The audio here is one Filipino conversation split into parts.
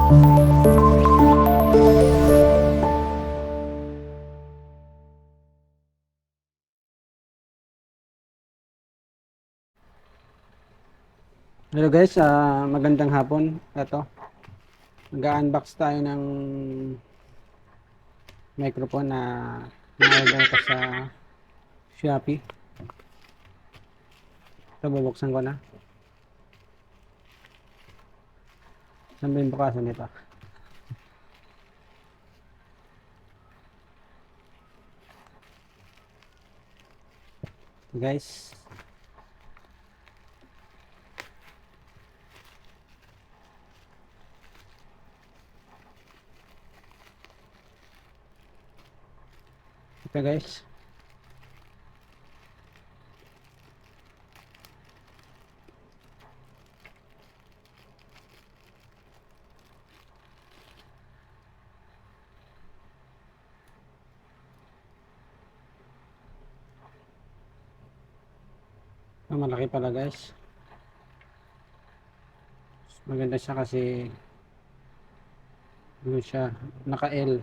Hello guys, magandang hapon. Ito, mag-unbox tayo ng microphone na na-order ko sa Shopee. Ito, bubuksan ko na. Saan ba yung bukasan nito? Guys, ito guys. Malaki pala guys. Maganda siya kasi ano siya, naka-L.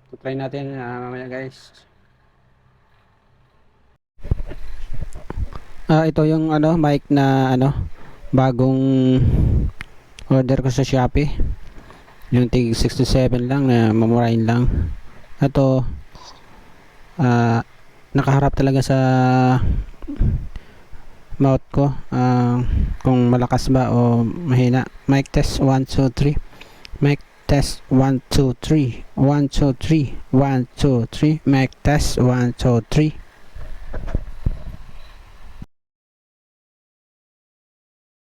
So, try natin mamaya guys. Ito yung mic na bagong order ko sa Shopee. Yung tig 67 lang na mamurahin lang. Ito nakaharap talaga sa mouth ko, kung malakas ba o mahina. Mic test 1 2 3. Mic test 1 2 3. 1 2 3. 1 2 3. Mic test 1 2 3.